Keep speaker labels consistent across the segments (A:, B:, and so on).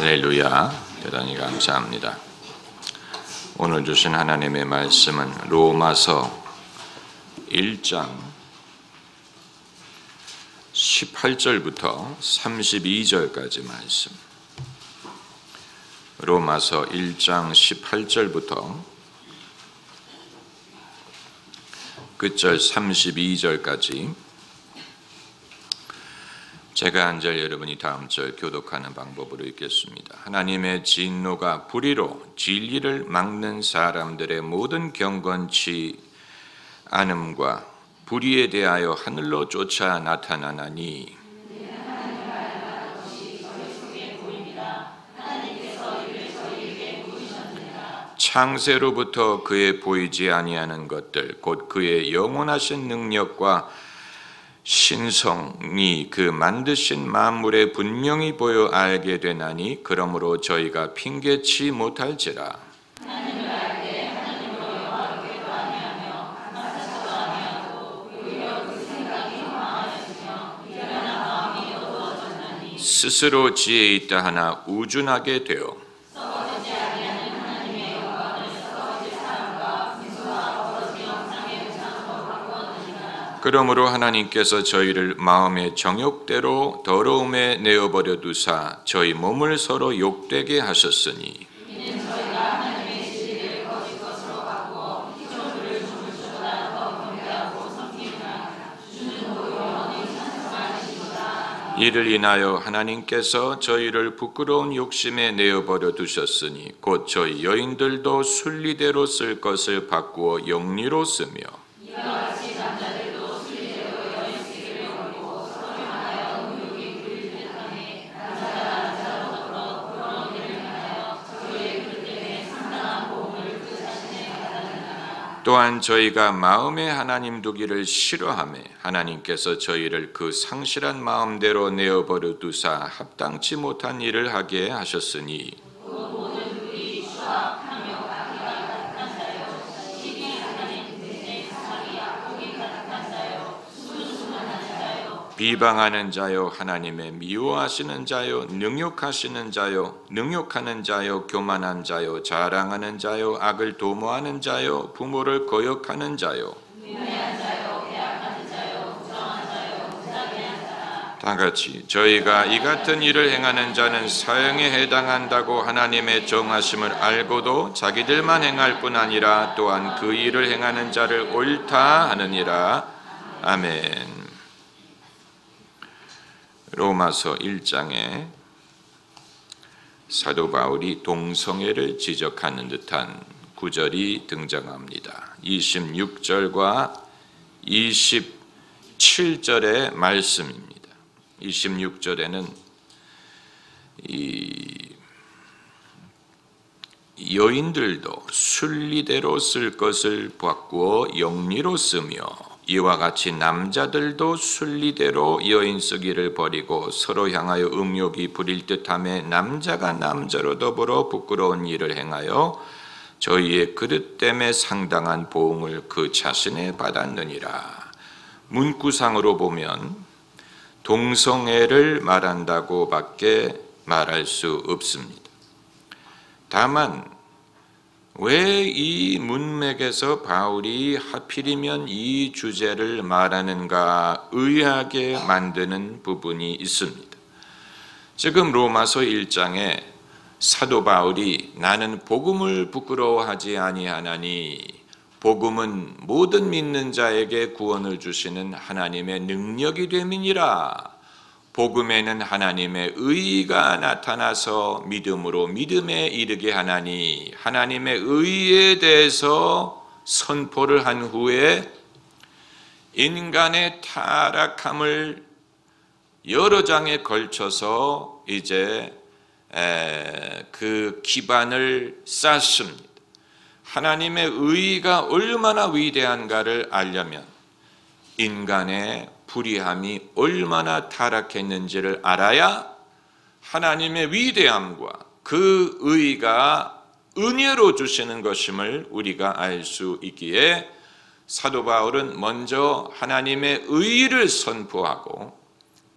A: 할렐루야, 대단히 감사합니다. 오늘 주신 하나님의 말씀은 로마서 1장 18절부터 32절까지 말씀. 로마서 1장 18절부터 끝절 32절까지 제가 한 절 여러분이 다음 절 교독하는 방법으로 읽겠습니다. 하나님의 진노가 불의로 진리를 막는 사람들의 모든 경건치 않음과 불의에 대하여 하늘로 쫓아 나타나나니 창세로부터 그의 보이지 아니하는 것들 곧 그의 영원하신 능력과 신성이 그 만드신 만물에 분명히 보여 알게 되나니 그러므로 저희가 핑계치 못할지라. 하나님을 알 때 하나님으로 영화롭게도 아니하며 감사도 아니하고 오히려 그 생각이 망하였으며 미련한 마음이 어두워졌나니 스스로 지혜 있다 하나 우준하게 되어 그러므로 하나님께서 저희를 마음의 정욕대로 더러움에 내어버려 두사 저희 몸을 서로 욕되게 하셨으니 이는 저희가 하나님의 진리를 거짓 것으로 바꾸어 기존들을 주는 것보다 더 경배하고 섬기나 주는 영원히 찬송하시도다. 이를 인하여 하나님께서 저희를 부끄러운 욕심에 내어버려 두셨으니 곧 저희 여인들도 순리대로 쓸 것을 바꾸어 영리로 쓰며 또한 저희가 마음에 하나님 두기를 싫어하며 하나님께서 저희를 그 상실한 마음대로 내어버려 두사 합당치 못한 일을 하게 하셨으니 비방하는 자요 하나님의 미워하시는 자요 능욕하시는 자요 능욕하는 자요 교만한 자요 자랑하는 자요 악을 도모하는 자요 부모를 거역하는 자요 다 같이 저희가 이 같은 일을 행하는 자는 사형에 해당한다고 하나님의 정하심을 알고도 자기들만 행할 뿐 아니라 또한 그 일을 행하는 자를 옳다 하느니라. 아멘. 로마서 1장에 사도 바울이 동성애를 지적하는 듯한 구절이 등장합니다. 26절과 27절의 말씀입니다. 26절에는 이 여인들도 순리대로 쓸 것을 바꾸어 영리로 쓰며 이와 같이 남자들도 순리대로 여인 쓰기를 버리고 서로 향하여 음욕이 부릴 듯하며 남자가 남자로 더불어 부끄러운 일을 행하여 저희의 그릇됨에 상당한 보응을 그 자신에 받았느니라. 문구상으로 보면 동성애를 말한다고 밖에 말할 수 없습니다. 다만 왜 이 문맥에서 바울이 하필이면 이 주제를 말하는가 의아하게 만드는 부분이 있습니다. 지금 로마서 1장에 사도 바울이 나는 복음을 부끄러워하지 아니하나니 복음은 모든 믿는 자에게 구원을 주시는 하나님의 능력이 됨이니라. 복음에는 하나님의 의가 나타나서 믿음으로 믿음에 이르게 하나니 하나님의 의에 대해서 선포를 한 후에 인간의 타락함을 여러 장에 걸쳐서 이제 그 기반을 쌓습니다. 하나님의 의가 얼마나 위대한가를 알려면 인간의 불의함이 얼마나 타락했는지를 알아야 하나님의 위대함과 그 의가 은혜로 주시는 것임을 우리가 알 수 있기에 사도 바울은 먼저 하나님의 의를 선포하고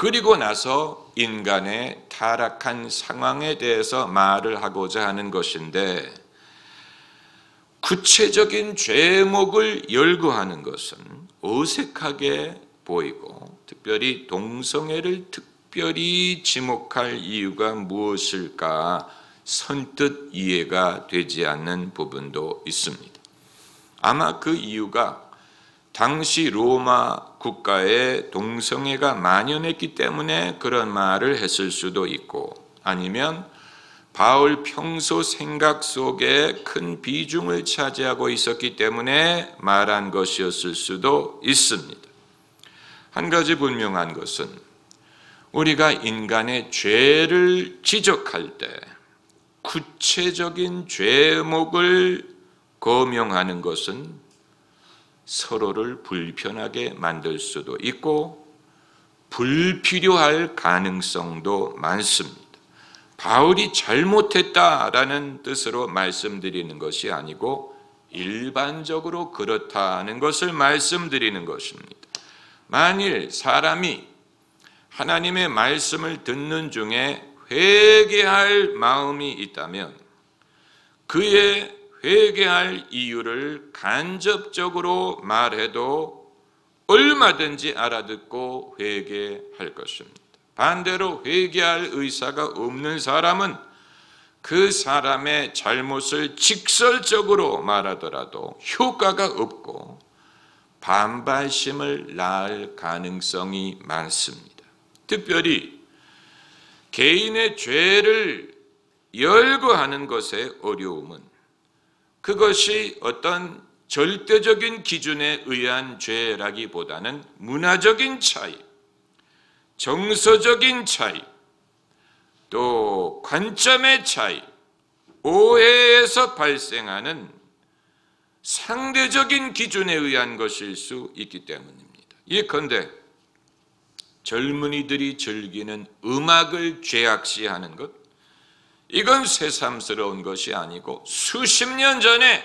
A: 그리고 나서 인간의 타락한 상황에 대해서 말을 하고자 하는 것인데, 구체적인 죄목을 열거하는 것은 어색하게 보이고, 특별히 동성애를 특별히 지목할 이유가 무엇일까 선뜻 이해가 되지 않는 부분도 있습니다. 아마 그 이유가 당시 로마 국가에 동성애가 만연했기 때문에 그런 말을 했을 수도 있고, 아니면 바울 평소 생각 속에 큰 비중을 차지하고 있었기 때문에 말한 것이었을 수도 있습니다. 한 가지 분명한 것은 우리가 인간의 죄를 지적할 때 구체적인 죄목을 거명하는 것은 서로를 불편하게 만들 수도 있고 불필요할 가능성도 많습니다. 바울이 잘못했다라는 뜻으로 말씀드리는 것이 아니고 일반적으로 그렇다는 것을 말씀드리는 것입니다. 만일 사람이 하나님의 말씀을 듣는 중에 회개할 마음이 있다면 그의 회개할 이유를 간접적으로 말해도 얼마든지 알아듣고 회개할 것입니다. 반대로 회개할 의사가 없는 사람은 그 사람의 잘못을 직설적으로 말하더라도 효과가 없고 반발심을 낳을 가능성이 많습니다. 특별히 개인의 죄를 열거하는 것의 어려움은 그것이 어떤 절대적인 기준에 의한 죄라기보다는 문화적인 차이, 정서적인 차이, 또 관점의 차이, 오해에서 발생하는 상대적인 기준에 의한 것일 수 있기 때문입니다. 예컨대 젊은이들이 즐기는 음악을 죄악시하는 것, 이건 새삼스러운 것이 아니고 수십 년 전에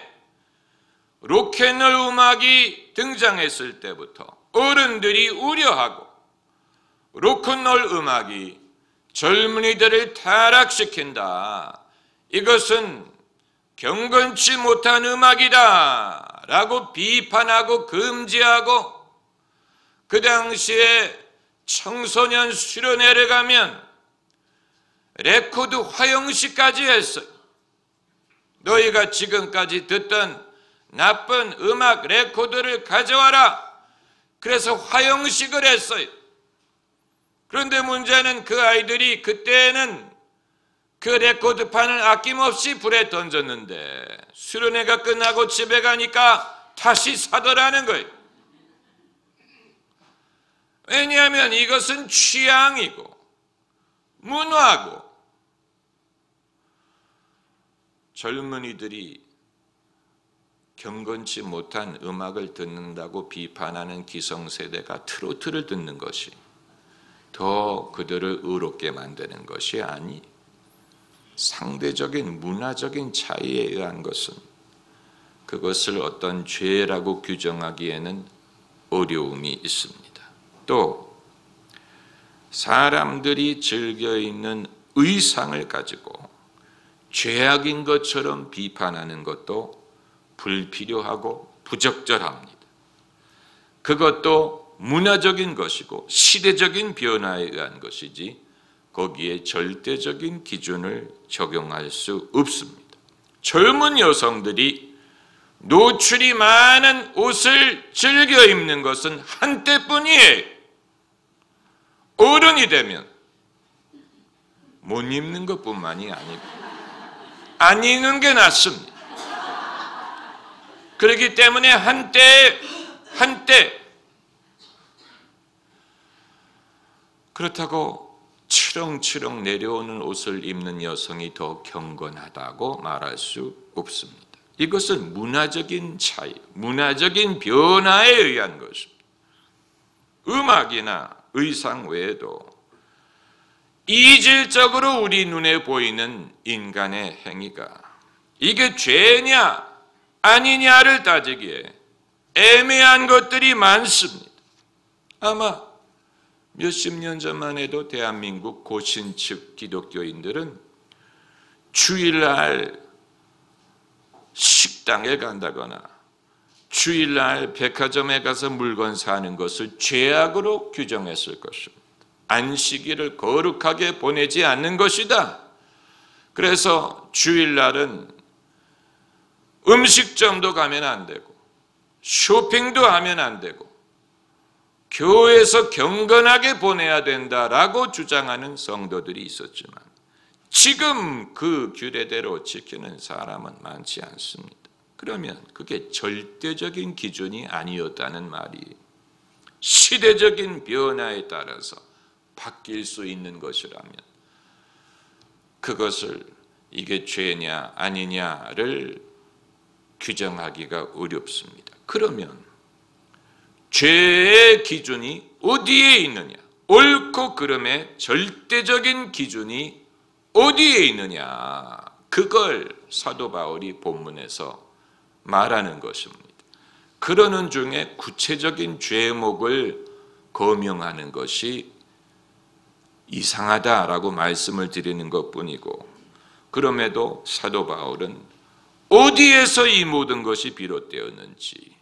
A: 로켓롤 음악이 등장했을 때부터 어른들이 우려하고 로켓롤 음악이 젊은이들을 타락시킨다, 이것은 경건치 못한 음악이다 라고 비판하고 금지하고, 그 당시에 청소년 수련회를 가면 레코드 화영식까지 했어요. 너희가 지금까지 듣던 나쁜 음악 레코드를 가져와라. 그래서 화영식을 했어요. 그런데 문제는 그 아이들이 그때는 그 레코드판을 아낌없이 불에 던졌는데 수련회가 끝나고 집에 가니까 다시 사더라는 거예요. 왜냐하면 이것은 취향이고 문화고, 젊은이들이 경건치 못한 음악을 듣는다고 비판하는 기성세대가 트로트를 듣는 것이 더 그들을 의롭게 만드는 것이 아니, 상대적인 문화적인 차이에 의한 것은 그것을 어떤 죄라고 규정하기에는 어려움이 있습니다. 또 사람들이 즐겨 있는 의상을 가지고 죄악인 것처럼 비판하는 것도 불필요하고 부적절합니다. 그것도 문화적인 것이고 시대적인 변화에 의한 것이지 거기에 절대적인 기준을 적용할 수 없습니다. 젊은 여성들이 노출이 많은 옷을 즐겨 입는 것은 한때뿐이에요. 어른이 되면 못 입는 것뿐만이 아니고 안 입는 게 낫습니다. 그렇기 때문에 한때 그렇다고 치렁치렁 내려오는 옷을 입는 여성이 더 경건하다고 말할 수 없습니다. 이것은 문화적인 차이, 문화적인 변화에 의한 것입니다. 음악이나 의상 외에도 이질적으로 우리 눈에 보이는 인간의 행위가 이게 죄냐 아니냐를 따지기에 애매한 것들이 많습니다. 아마 몇십 년 전만 해도 대한민국 고신측 기독교인들은 주일날 식당에 간다거나 주일날 백화점에 가서 물건 사는 것을 죄악으로 규정했을 것입니다. 안식일을 거룩하게 보내지 않는 것이다. 그래서 주일날은 음식점도 가면 안 되고 쇼핑도 하면 안 되고 교회에서 경건하게 보내야 된다라고 주장하는 성도들이 있었지만 지금 그 규례대로 지키는 사람은 많지 않습니다. 그러면 그게 절대적인 기준이 아니었다는 말이 시대적인 변화에 따라서 바뀔 수 있는 것이라면 그것을 이게 죄냐 아니냐를 규정하기가 어렵습니다. 그러면 죄의 기준이 어디에 있느냐? 옳고 그름의 절대적인 기준이 어디에 있느냐? 그걸 사도 바울이 본문에서 말하는 것입니다. 그러는 중에 구체적인 죄목을 거명하는 것이 이상하다라고 말씀을 드리는 것뿐이고, 그럼에도 사도 바울은 어디에서 이 모든 것이 비롯되었는지,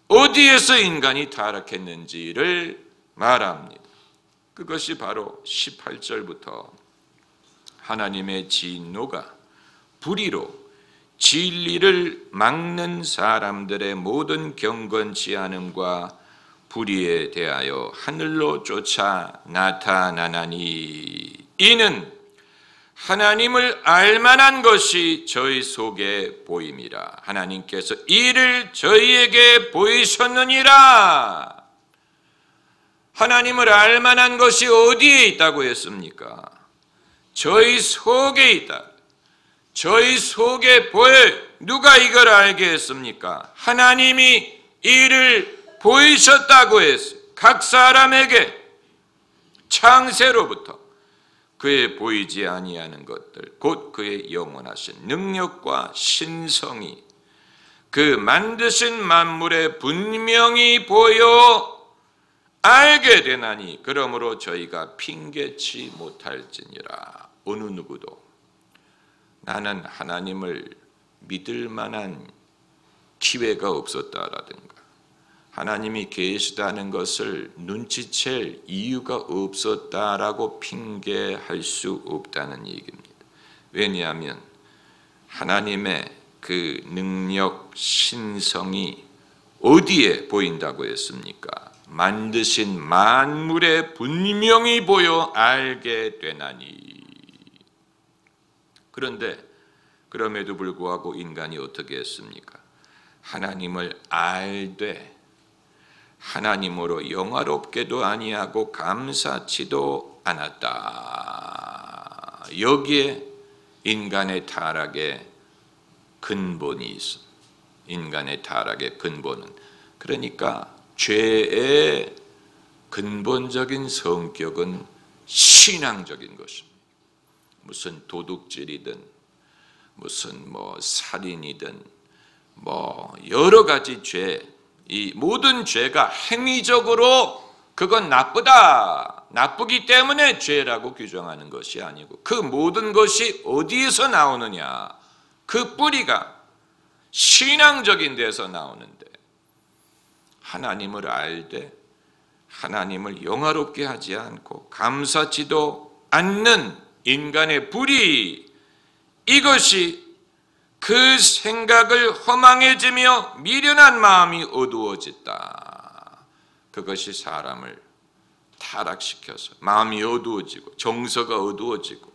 A: 어디에서 인간이 타락했는지를 말합니다. 그것이 바로 18절부터 하나님의 진노가 불의로 진리를 막는 사람들의 모든 경건치 않음과 불의에 대하여 하늘로 쫓아 나타나나니, 이는 하나님을 알만한 것이 저희 속에 보임이라. 하나님께서 이를 저희에게 보이셨느니라. 하나님을 알만한 것이 어디에 있다고 했습니까? 저희 속에 있다. 저희 속에 보여. 누가 이걸 알게 했습니까? 하나님이 이를 보이셨다고 했어요. 각 사람에게 창세로부터 그의 보이지 아니하는 것들, 곧 그의 영원하신 능력과 신성이 그 만드신 만물에 분명히 보여 알게 되나니, 그러므로 저희가 핑계치 못할지니라. 어느 누구도 나는 하나님을 믿을 만한 기회가 없었다라든가 하나님이 계시다는 것을 눈치챌 이유가 없었다라고 핑계할 수 없다는 얘기입니다. 왜냐하면 하나님의 그 능력, 신성이 어디에 보인다고 했습니까? 만드신 만물에 분명히 보여 알게 되나니. 그런데 그럼에도 불구하고 인간이 어떻게 했습니까? 하나님을 알되 하나님으로 영화롭게도 아니하고 감사치도 않았다. 여기에 인간의 타락의 근본이 있어. 인간의 타락의 근본은, 그러니까 죄의 근본적인 성격은 신앙적인 것입니다. 무슨 도둑질이든 무슨 살인이든 여러 가지 죄, 이 모든 죄가 행위적으로 그건 나쁘다, 나쁘기 때문에 죄라고 규정하는 것이 아니고, 그 모든 것이 어디에서 나오느냐? 그 뿌리가 신앙적인 데서 나오는데, 하나님을 알되 하나님을 영화롭게 하지 않고 감사치도 않는 인간의 불의, 이것이 그 생각을 허망해지며 미련한 마음이 어두워졌다. 그것이 사람을 타락시켜서 마음이 어두워지고 정서가 어두워지고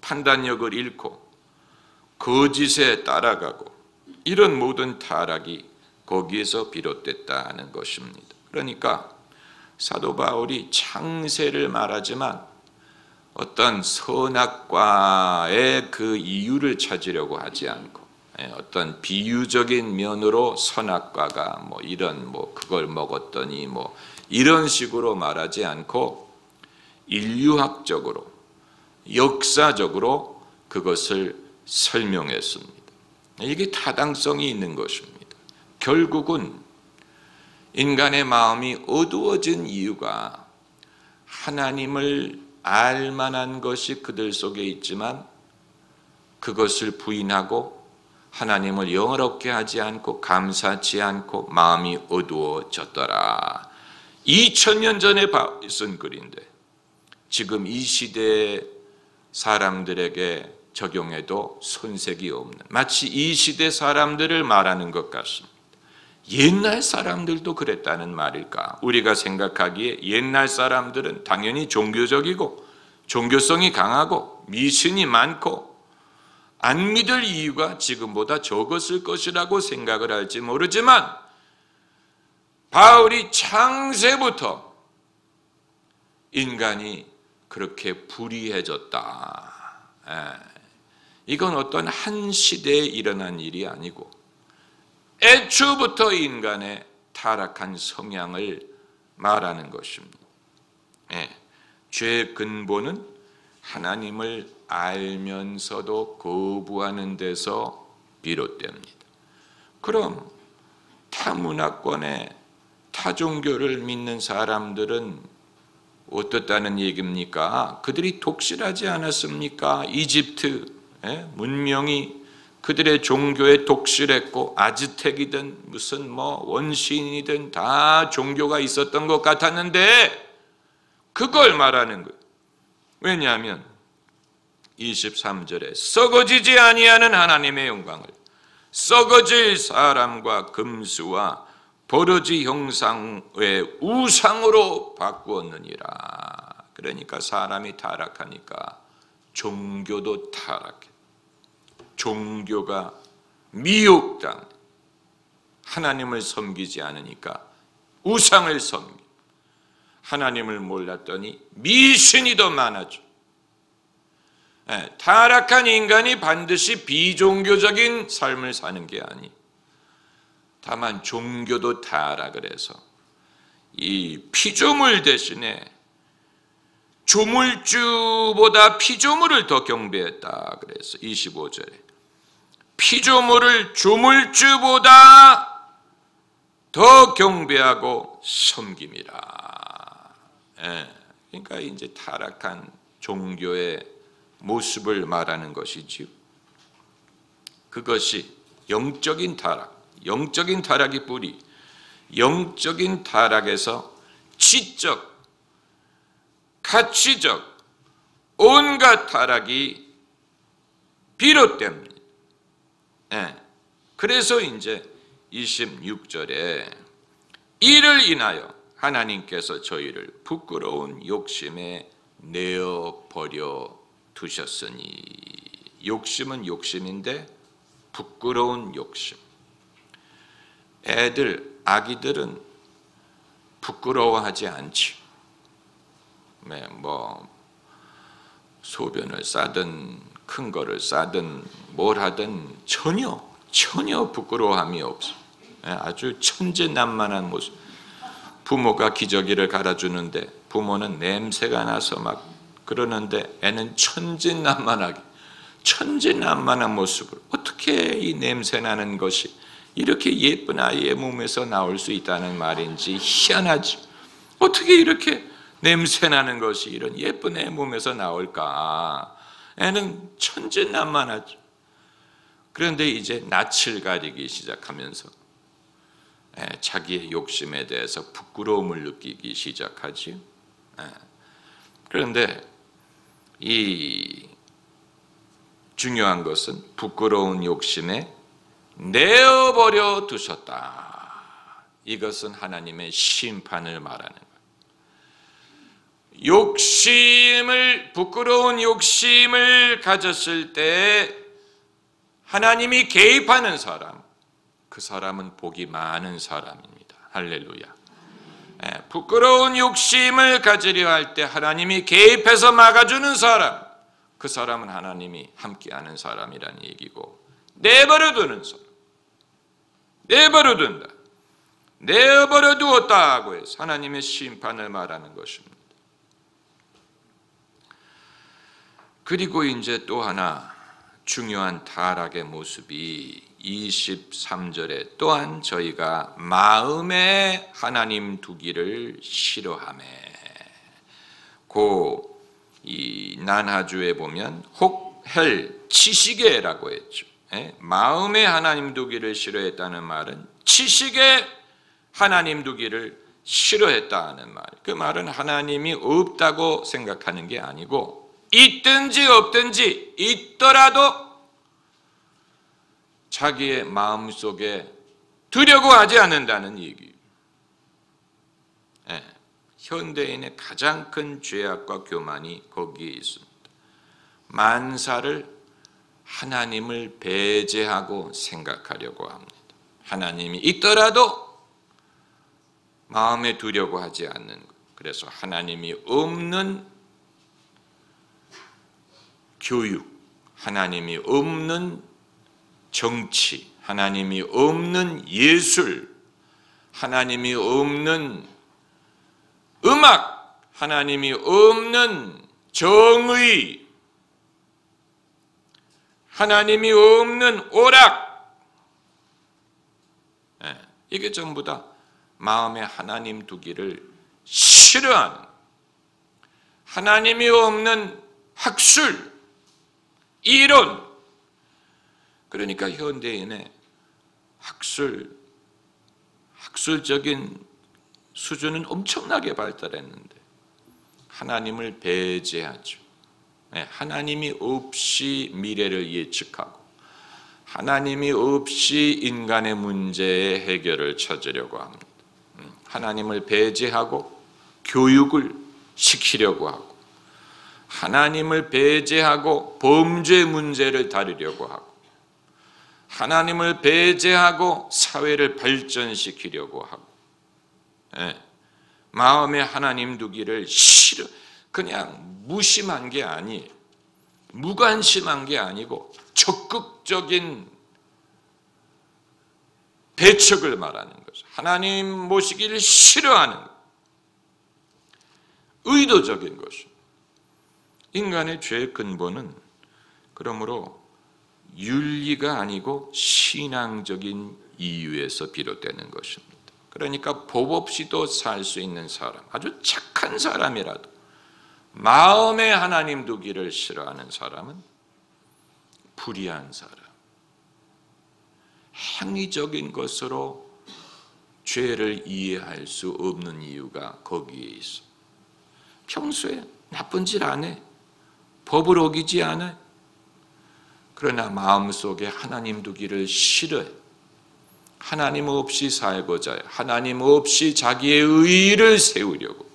A: 판단력을 잃고 거짓에 따라가고, 이런 모든 타락이 거기에서 비롯됐다는 것입니다. 그러니까 사도 바울이 창세를 말하지만 어떤 선악과의 그 이유를 찾으려고 하지 않고, 어떤 비유적인 면으로 선악과가 이런 그걸 먹었더니 이런 식으로 말하지 않고 인류학적으로 역사적으로 그것을 설명했습니다. 이게 타당성이 있는 것입니다. 결국은 인간의 마음이 어두워진 이유가 하나님을 알 만한 것이 그들 속에 있지만 그것을 부인하고 하나님을 영화롭게 하지 않고 감사치 않고 마음이 어두워졌더라. 2000년 전에 쓴 글인데 지금 이 시대의 사람들에게 적용해도 손색이 없는, 마치 이 시대 사람들을 말하는 것 같습니다. 옛날 사람들도 그랬다는 말일까? 우리가 생각하기에 옛날 사람들은 당연히 종교적이고 종교성이 강하고 미신이 많고 안 믿을 이유가 지금보다 적었을 것이라고 생각을 할지 모르지만 바울이 창세부터 인간이 그렇게 불의해졌다. 이건 어떤 한 시대에 일어난 일이 아니고 애초부터 인간의 타락한 성향을 말하는 것입니다. 죄의 근본은 하나님을 알면서도 거부하는 데서 비롯됩니다. 그럼 타문화권의 타종교를 믿는 사람들은 어떻다는 얘기입니까? 그들이 독실하지 않았습니까? 이집트 문명이 그들의 종교에 독실했고 아즈텍이든 무슨 원시인이든 다 종교가 있었던 것 같았는데 그걸 말하는 거예요. 왜냐하면 23절에 썩어지지 아니하는 하나님의 영광을 썩어질 사람과 금수와 버러지 형상의 우상으로 바꾸었느니라. 그러니까 사람이 타락하니까 종교도 타락해. 종교가 미혹당, 하나님을 섬기지 않으니까 우상을 섬기, 하나님을 몰랐더니 미신이 더 많아져. 타락한 인간이 반드시 비종교적인 삶을 사는 게 아니, 다만 종교도 타락을 해서 이 피조물 대신에 조물주보다 피조물을 더 경배했다 그래서 25절에 피조물을 조물주보다 더 경배하고 섬김이라. 그러니까 이제 타락한 종교의 모습을 말하는 것이지요. 그것이 영적인 타락, 영적인 타락이 뿌리, 영적인 타락에서 지적, 가치적, 온갖 타락이 비롯됩니다. 그래서 이제 26절에 이를 인하여 하나님께서 저희를 부끄러운 욕심에 내어버려 두셨으니, 욕심은 욕심인데 부끄러운 욕심. 아기들은 부끄러워하지 않지. 소변을 싸든 큰 거를 싸든 뭘 하든 전혀 부끄러움이 없어. 아주 천진난만한 모습. 부모가 기저귀를 갈아주는데 부모는 냄새가 나서 막 그러는데 애는 천진난만한 모습을, 어떻게 이 냄새 나는 것이 이렇게 예쁜 아이의 몸에서 나올 수 있다는 말인지 희한하지. 어떻게 이렇게 냄새 나는 것이 이런 예쁜 애 몸에서 나올까? 애는 천진난만하죠. 그런데 이제 낯을 가리기 시작하면서 자기의 욕심에 대해서 부끄러움을 느끼기 시작하지. 그런데 이 중요한 것은 부끄러운 욕심에 내어버려 두셨다. 이것은 하나님의 심판을 말하는 거예요. 부끄러운 욕심을 가졌을 때 하나님이 개입하는 사람, 그 사람은 복이 많은 사람입니다. 할렐루야. 부끄러운 욕심을 가지려 할 때 하나님이 개입해서 막아주는 사람, 그 사람은 하나님이 함께하는 사람이라는 얘기고, 내버려 두는 사람, 내버려 둔다, 내버려 두었다고 해서 하나님의 심판을 말하는 것입니다. 그리고 이제 또 하나 중요한 타락의 모습이 23절에 또한 저희가 마음에 하나님 두기를 싫어하매, 이 난하주에 보면 혹헬 치시게라고 했죠. 마음에 하나님 두기를 싫어했다는 말은 치시게 하나님 두기를 싫어했다는 말. 그 말은 하나님이 없다고 생각하는 게 아니고 있든지 없든지 있더라도 자기의 마음속에 두려고 하지 않는다는 얘기예요. 현대인의 가장 큰 죄악과 교만이 거기에 있습니다. 만사를 하나님을 배제하고 생각하려고 합니다. 하나님이 있더라도 마음에 두려고 하지 않는 것. 그래서 하나님이 없는 교육, 하나님이 없는 정치, 하나님이 없는 예술, 하나님이 없는 음악, 하나님이 없는 정의, 하나님이 없는 오락, 이게 전부 다 마음에 하나님 두기를 싫어하는, 하나님이 없는 학술, 이론. 그러니까 현대인의 학술적인 수준은 엄청나게 발달했는데 하나님을 배제하죠. 하나님이 없이 미래를 예측하고 하나님이 없이 인간의 문제의 해결을 찾으려고 합니다. 하나님을 배제하고 교육을 시키려고 하고 하나님을 배제하고 범죄 문제를 다루려고 하고 하나님을 배제하고 사회를 발전시키려고 하고 마음에 하나님 두기를 싫어 그냥 무심한 게 아니에요. 무관심한 게 아니고 적극적인 배척을 말하는 거죠. 하나님 모시기를 싫어하는 것. 의도적인 것입니다. 인간의 죄의 근본은 그러므로 윤리가 아니고 신앙적인 이유에서 비롯되는 것입니다. 그러니까 법 없이도 살 수 있는 사람, 아주 착한 사람이라도 마음에 하나님 두기를 싫어하는 사람은 불의한 사람, 행위적인 것으로 죄를 이해할 수 없는 이유가 거기에 있어. 평소에 나쁜 짓 안 해, 법을 어기지 않아. 그러나 마음속에 하나님 두기를 싫어해. 하나님 없이 살고자 해요. 하나님 없이 자기의 의의를 세우려고,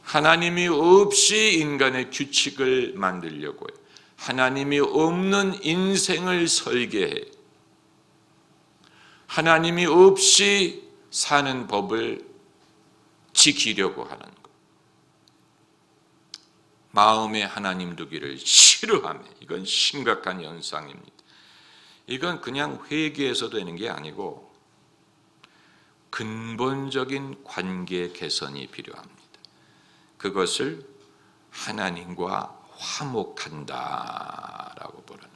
A: 하나님이 없이 인간의 규칙을 만들려고 해요. 하나님이 없는 인생을 설계해 하나님이 없이 사는 법을 지키려고 하는 것. 마음에 하나님 두기를 싫어하며, 이건 심각한 현상입니다. 이건 그냥 회개해서 되는 게 아니고 근본적인 관계 개선이 필요합니다. 그것을 하나님과 화목한다라고 부르는,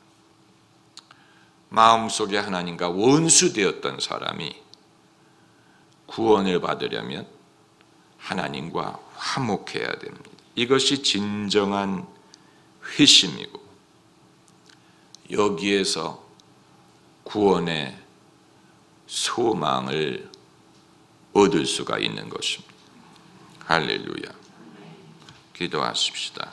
A: 마음속에 하나님과 원수되었던 사람이 구원을 받으려면 하나님과 화목해야 됩니다. 이것이 진정한 회심이고 여기에서 구원의 소망을 얻을 수가 있는 것입니다. 할렐루야. 기도하십시다.